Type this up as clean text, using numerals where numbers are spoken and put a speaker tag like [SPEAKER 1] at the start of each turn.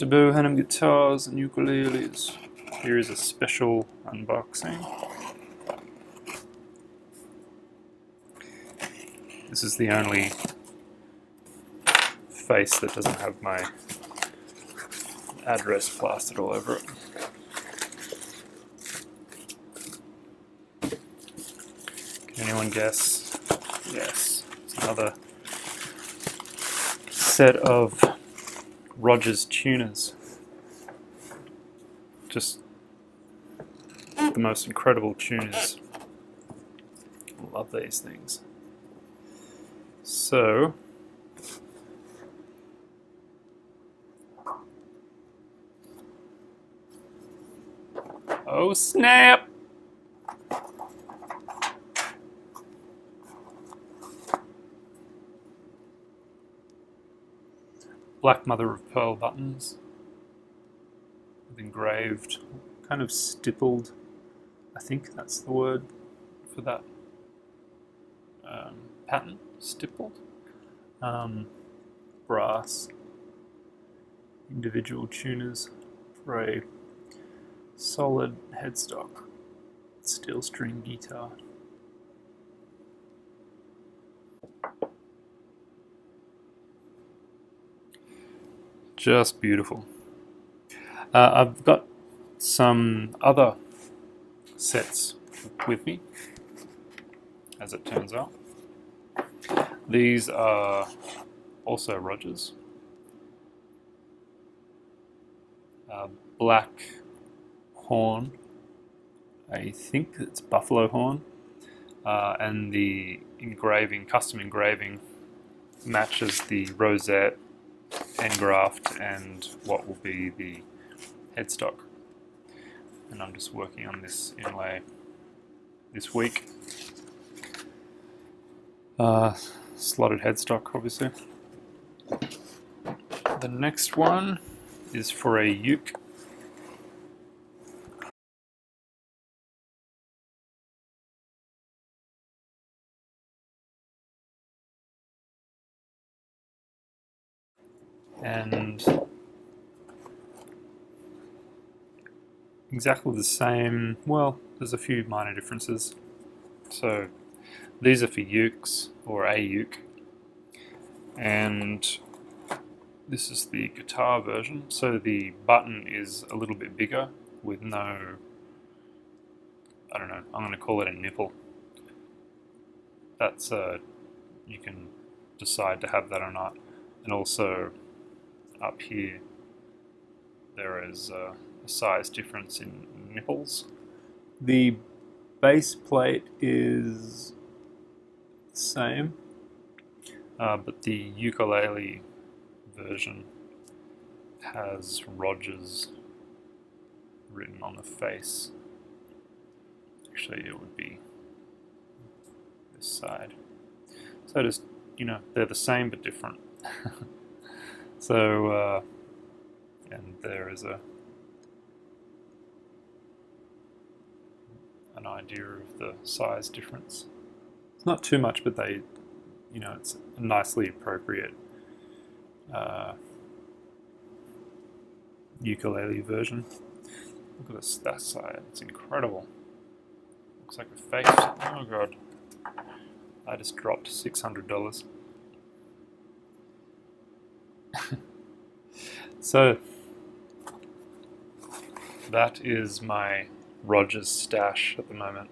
[SPEAKER 1] to Beau Hannam Guitars and Ukuleles. Here is a special unboxing. This is the only face that doesn't have my address plastered all over it. Can anyone guess? Yes, it's another set of Rodgers tuners. Just the most incredible tuners. I love these things. So, oh snap! Black mother of pearl buttons with engraved, kind of stippled, I think that's the word for that pattern, stippled. Brass individual tuners for a solid headstock steel string guitar. Just beautiful. I've got some other sets with me, as it turns out. These are also Rodgers. Black horn, I think it's buffalo horn, and the engraving, custom engraving, matches the rosette, engraft, and what will be the headstock. And I'm just working on this inlay this week. Slotted headstock, obviously. The next one is for a uke. And exactly the same, well, there's a few minor differences. So these are for ukes, or a uke, and this is the guitar version. So the button is a little bit bigger with no, I don't know, I'm going to call it a nipple. That's you can decide to have that or not. And also up here there is a size difference in nipples. The base plate is the same, but the ukulele version has Rodgers written on the face. Actually, it would be this side. So just, you know, they're the same but different. So, and there is an idea of the size difference. It's not too much, but they, you know, it's a nicely appropriate ukulele version. Look at this, that side, it's incredible. Looks like a face. Oh god. I just dropped $600. So that is my Rodgers stash at the moment.